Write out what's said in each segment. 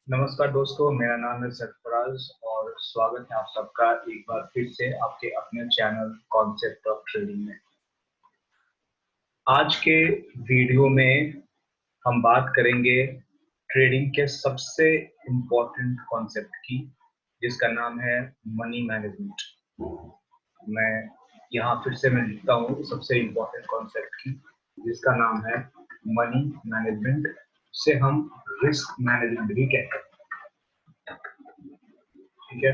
नमस्कार दोस्तों, मेरा नाम है सरफराज और स्वागत है आप सबका एक बार फिर से आपके अपने चैनल कॉन्सेप्ट ऑफ ट्रेडिंग में। आज के वीडियो में हम बात करेंगे ट्रेडिंग के सबसे इम्पोर्टेंट कॉन्सेप्ट की, जिसका नाम है मनी मैनेजमेंट। मैं यहाँ फिर से मैं लिखता हूँ सबसे इम्पोर्टेंट कॉन्सेप्ट की, जिसका नाम है मनी मैनेजमेंट, से हम रिस्क मैनेजमेंट भी कहते हैं। ठीक है,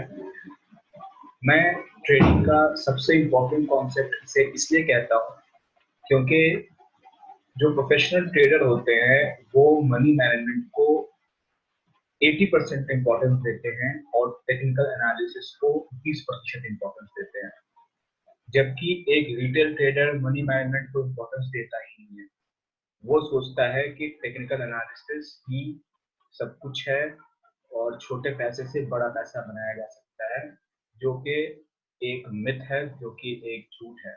मैं ट्रेडिंग का सबसे इम्पोर्टेंट कॉन्सेप्ट इसे इसलिए कहता हूँ क्योंकि जो प्रोफेशनल ट्रेडर होते हैं वो मनी मैनेजमेंट को 80% इम्पोर्टेंस देते हैं और टेक्निकल एनालिसिस को 20% इम्पोर्टेंस देते हैं, जबकि एक रिटेल ट्रेडर मनी मैनेजमेंट को इम्पोर्टेंस देता ही नहीं है। वो सोचता है कि टेक्निकल एनालिसिस ही सब कुछ है और छोटे पैसे से बड़ा पैसा बनाया जा सकता है, जो कि एक मिथ है, जो कि एक झूठ है।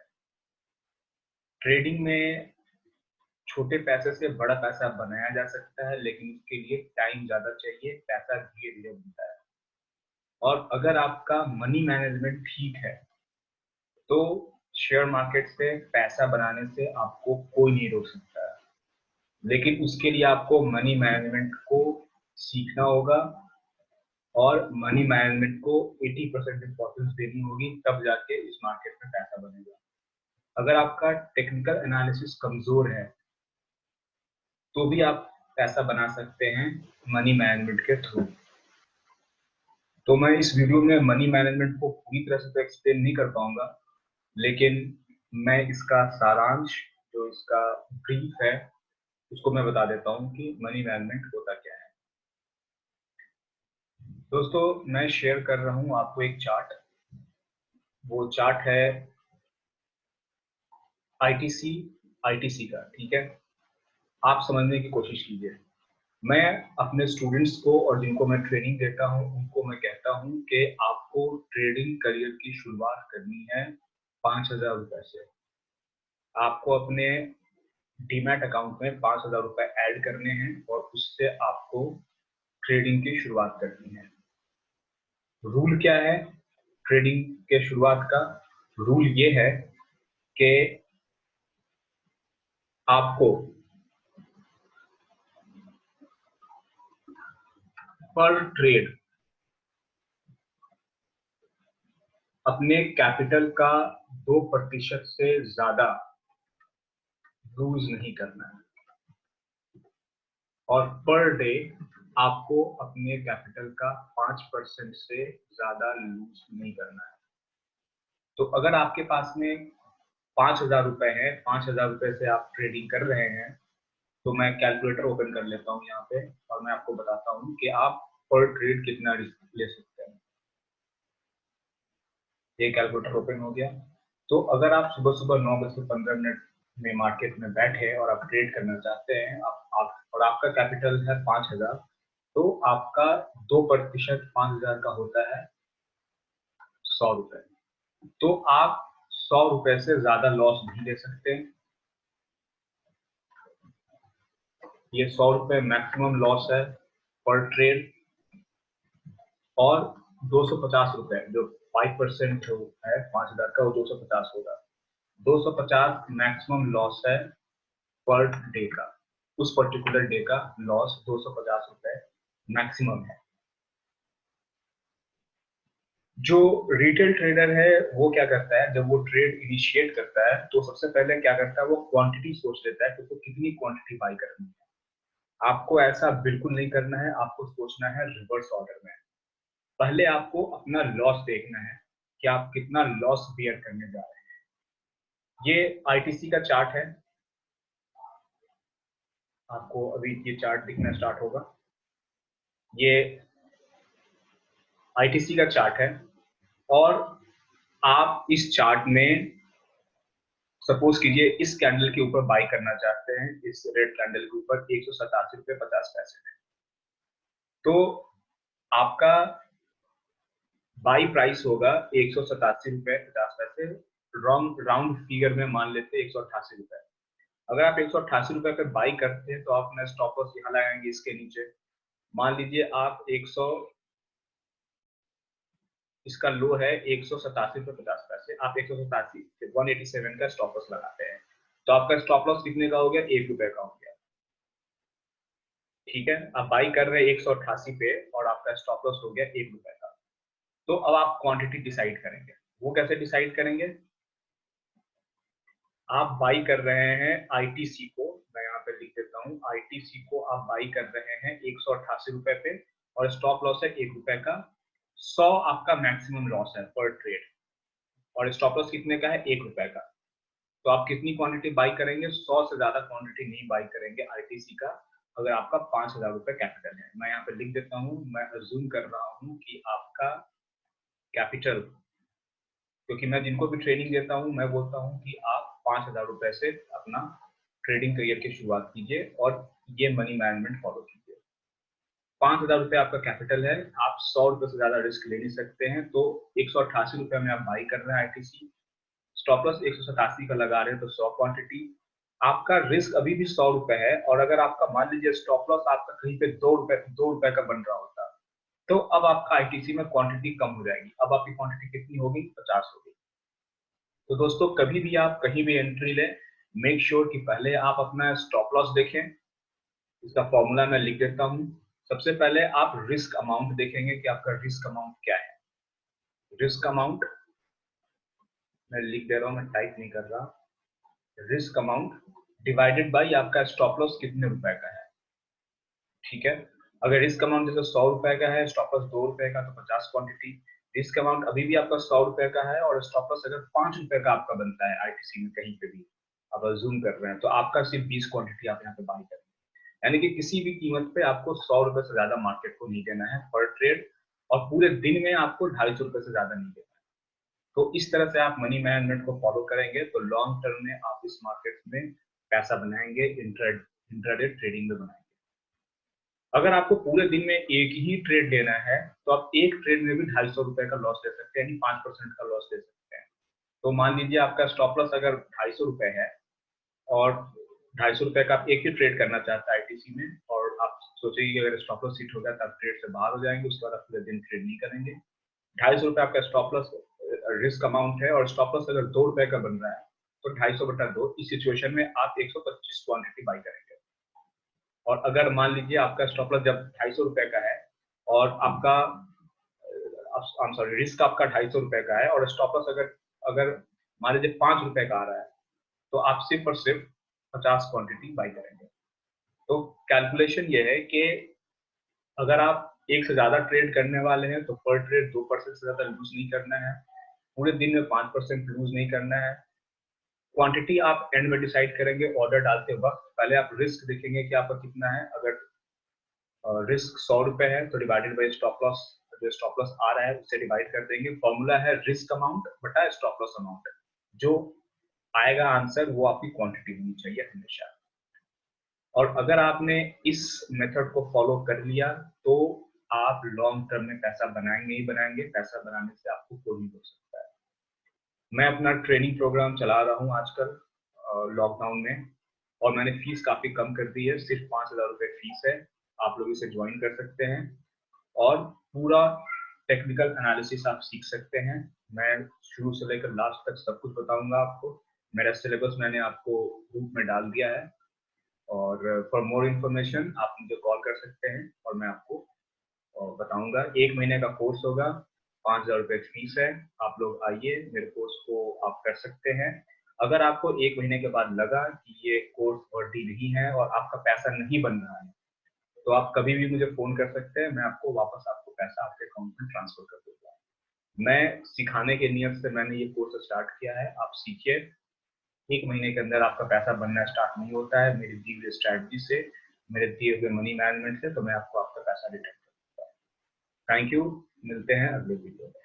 ट्रेडिंग में छोटे पैसे से बड़ा पैसा बनाया जा सकता है, लेकिन उसके लिए टाइम ज्यादा चाहिए, पैसा धीरे धीरे बनता है। और अगर आपका मनी मैनेजमेंट ठीक है तो शेयर मार्केट से पैसा बनाने से आपको कोई नहीं रोक सकता है। लेकिन उसके लिए आपको मनी मैनेजमेंट को सीखना होगा और मनी मैनेजमेंट को 80% इम्पोर्टेंस देनी होगी, तब जाके इस मार्केट में पैसा बनेगा। अगर आपका टेक्निकल एनालिसिस कमजोर है तो भी आप पैसा बना सकते हैं मनी मैनेजमेंट के थ्रू। तो मैं इस वीडियो में मनी मैनेजमेंट को पूरी तरह से तो एक्सप्लेन नहीं कर पाऊंगा, लेकिन मैं इसका सारांश, जो इसका ब्रीफ है, उसको मैं बता देता हूँ कि मनी मैनेजमेंट होता क्या है। दोस्तों, मैं शेयर कर रहा हूँ आपको एक चार्ट। वो चार्ट है आईटीसी का। ठीक है, आप समझने की कोशिश कीजिए। मैं अपने स्टूडेंट्स को और जिनको मैं ट्रेनिंग देता हूँ उनको मैं कहता हूँ कि आपको ट्रेडिंग करियर की शुरुआत करनी है 5,000 रुपए से। आपको अपने डीमैट अकाउंट में 5,000 रुपए ऐड करने हैं और उससे आपको ट्रेडिंग की शुरुआत करनी है। रूल क्या है ट्रेडिंग के शुरुआत का? रूल ये है कि आपको पर ट्रेड अपने कैपिटल का 2% से ज्यादा लूज नहीं करना है, और पर डे आपको अपने कैपिटल का 5% से ज्यादा लूज नहीं करना है। तो अगर आपके पास में 5,000 रुपए है, 5,000 रुपए से आप ट्रेडिंग कर रहे हैं, तो मैं कैलकुलेटर ओपन कर लेता हूँ यहाँ पे और मैं आपको बताता हूँ कि आप पर ट्रेड कितना रिस्क ले सकते हैं। ये कैलकुलेटर ओपन हो गया। तो अगर आप सुबह सुबह 9:15 में मार्केट में बैठे और आप ट्रेड करना चाहते हैं, आप और आपका कैपिटल है 5,000, तो आपका 2% 5,000 का होता है 100 रुपए। तो आप 100 रुपए से ज्यादा लॉस नहीं ले सकते। ये 100 रुपए मैक्सिमम लॉस है पर ट्रेड। और 250 रुपए जो 5% जो है 5,000 का, वो 250 होगा। 250 मैक्सिमम लॉस है पर डे का। उस पर्टिकुलर डे का लॉस 250 रुपए मैक्सिमम है। जो रिटेल ट्रेडर है वो क्या करता है, जब वो ट्रेड इनिशिएट करता है तो सबसे पहले क्या करता है, वो क्वांटिटी सोच लेता है कि उसको कितनी क्वांटिटी बाई करनी है। आपको ऐसा बिल्कुल नहीं करना है, आपको सोचना है रिवर्स ऑर्डर में। पहले आपको अपना लॉस देखना है कि आप कितना लॉस बियर करने जा रहे हैं। ये आईटीसी का चार्ट है, आपको अभी ये चार्ट दिखना स्टार्ट होगा। ये आईटीसी का चार्ट है और आप इस चार्ट में सपोज कीजिए इस कैंडल के ऊपर बाई करना चाहते हैं, इस रेड कैंडल के ऊपर 187 रुपए 50 पैसे में। तो आपका बाई प्राइस होगा 187 रुपए 50 पैसे। राउंड फिगर में मान लेते हैं 188 रुपए। अगर आप 188 रुपए पे बाई करते हैं तो आप अपना स्टॉप लॉस यहाँ लगाएंगे इसके नीचे। मान लीजिए आप 100, इसका लो है 187.50 आप 187 187 का स्टॉप लॉस लगाते हैं, तो आपका स्टॉप लॉस कितने का हो गया? ₹1 का हो गया। ठीक है, आप बाई कर रहे हैं 188 पे और आपका स्टॉप लॉस हो गया ₹1 का। तो अब आप क्वांटिटी डिसाइड करेंगे। वो कैसे डिसाइड करेंगे? आप बाई कर रहे हैं आईटीसी को, मैं यहाँ पे लिख देता हूँ, आईटीसी को आप बाई कर रहे हैं ₹188 पे और स्टॉप लॉस है ₹1 का। 100 आपका मैक्सिमम लॉस है पर ट्रेड और स्टॉप लॉस कितने का है? ₹1 का। तो आप कितनी क्वांटिटी बाई करेंगे? 100 से ज्यादा क्वांटिटी नहीं बाई करेंगे आईटीसी का, अगर आपका ₹5000 कैपिटल है। मैं यहाँ पे लिख देता हूँ, मैं अज्यूम कर रहा हूँ कि आपका कैपिटल, क्योंकि मैं जिनको भी ट्रेनिंग देता हूँ मैं बोलता हूँ कि आप ₹5000 से अपना ट्रेडिंग करियर की शुरुआत कीजिए और ये मनी मैनेजमेंट फॉलो कीजिए। ₹5000 आपका कैपिटल है, आप ₹100 से ज्यादा रिस्क ले नहीं सकते हैं, तो ₹188 में आप बाई कर रहे हैं आईटीसी, स्टॉप लॉस 187 का लगा रहे हैं, तो 100 क्वांटिटी, आपका रिस्क अभी भी ₹100 है। और अगर आपका मान लीजिए स्टॉप लॉस आपका कहीं पे ₹2 का बन रहा होता, तो अब आपका आईटीसी में क्वांटिटी कम हो जाएगी। अब आपकी क्वांटिटी कितनी होगी? 50 होगी। तो दोस्तों कभी भी आप कहीं भी एंट्री लें, मेक श्योर कि पहले आप अपना स्टॉप लॉस देखें। इसका फॉर्मूला मैं लिख देता हूँ। सबसे पहले आप रिस्क अमाउंट देखेंगे कि आपका रिस्क अमाउंट क्या है। रिस्क अमाउंट मैं लिख दे रहा हूँ, मैं टाइप नहीं कर रहा। रिस्क अमाउंट डिवाइडेड बाई आपका स्टॉप लॉस कितने रुपए का है। ठीक है, अगर रिस्क अमाउंट जैसे ₹100 का है, स्टॉप लॉस ₹2 का, तो 50 क्वांटिटी। रिस्क अमाउंट अभी भी आपका ₹100 का है और स्टॉप लॉस अगर ₹5 का आपका बनता है आईटीसी में कहीं पे भी, आप अज्यूम कर रहे हैं, तो आपका सिर्फ 20 क्वांटिटी आप यहाँ पे बाई करेंगे। यानी कि किसी भी कीमत पे आपको ₹100 से ज्यादा मार्केट को नहीं देना है पर ट्रेड, और पूरे दिन में आपको ₹250 से ज्यादा नहीं देना है। तो इस तरह से आप मनी मैनेजमेंट को फॉलो करेंगे तो लॉन्ग टर्म में आप इस मार्केट में पैसा बनाएंगे, इंट्राडे ट्रेडिंग में बनाएंगे। अगर आपको पूरे दिन में एक ही ट्रेड लेना है, तो आप एक ट्रेड में भी ₹250 का लॉस ले सकते हैं, यानी 5% का लॉस ले सकते हैं। तो मान लीजिए आपका स्टॉप लॉस अगर ₹250 है और ₹250 का आप एक ही ट्रेड करना चाहते हैं आईटीसी में, और आप सोचिए कि अगर स्टॉप लॉस हिट हो गया तो आप ट्रेड से बाहर हो जाएंगे, उसके बाद आप पूरे दिन ट्रेड नहीं करेंगे। ₹250 आपका स्टॉप लॉस रिस्क अमाउंट है और स्टॉप लॉस अगर ₹2 का बन रहा है, तो 250/2, इस सिचुएशन में आप 125 क्वांटिटी बाई करेंगे। और अगर मान लीजिए आपका स्टॉप लॉस जब ₹250 का है और आपका आई एम सॉरी, रिस्क आपका ₹250 का है और स्टॉप लॉस अगर अगर मान लीजिए ₹5 का आ रहा है, तो आप सिर्फ और सिर्फ 50 क्वांटिटी बाई करेंगे। तो कैलकुलेशन ये है कि अगर आप एक से ज्यादा ट्रेड करने वाले हैं तो पर ट्रेड 2% से ज्यादा लूज नहीं करना है, पूरे दिन में 5% लूज नहीं करना है। क्वांटिटी आप एंड में डिसाइड करेंगे ऑर्डर डालते वक्त। पहले आप रिस्क देखेंगे कि आपका कितना है। अगर रिस्क ₹100 है तो डिवाइडेड बाई स्टॉप लॉस, जो स्टॉप लॉस आ रहा है उससे डिवाइड कर देंगे। फॉर्मूला है रिस्क अमाउंट बटा स्टॉप लॉस अमाउंट। जो आएगा आंसर वो आपकी क्वांटिटी होनी चाहिए हमेशा। और अगर आपने इस मेथड को फॉलो कर लिया तो आप लॉन्ग टर्म में पैसा बनाएंगे ही बनाएंगे। पैसा बनाने से आपको कोई नहीं रोक सकता है। मैं अपना ट्रेनिंग प्रोग्राम चला रहा हूँ आजकल लॉकडाउन में, और मैंने फीस काफी कम कर दी है, सिर्फ ₹5000 फीस है। आप लोग इसे ज्वाइन कर सकते हैं और पूरा टेक्निकल एनालिसिस आप सीख सकते हैं। मैं शुरू से लेकर लास्ट तक सब कुछ बताऊंगा आपको। मेरा सिलेबस मैंने आपको ग्रुप में डाल दिया है, और फॉर मोर इन्फॉर्मेशन आप मुझे कॉल कर सकते हैं और मैं आपको बताऊंगा। 1 महीने का कोर्स होगा, ₹5000 फीस है। आप लोग आइए, मेरे कोर्स को आप कर सकते हैं। अगर आपको 1 महीने के बाद लगा कि ये कोर्स वर्दी नहीं है और आपका पैसा नहीं बन रहा है, तो आप कभी भी मुझे फोन कर सकते हैं, मैं आपको वापस आपको पैसा आपके अकाउंट में ट्रांसफर कर दूंगा। मैं सिखाने के नियत से मैंने ये कोर्स स्टार्ट किया है, आप सीखिए। 1 महीने के अंदर आपका पैसा बनना स्टार्ट नहीं होता है मेरी दी हुई स्ट्रैटेजी से, मेरे दिए हुए मनी मैनेजमेंट से, तो मैं आपको आपका पैसा रिटर्न कर दूंगा। थैंक यू, मिलते हैं अगले वीडियो में।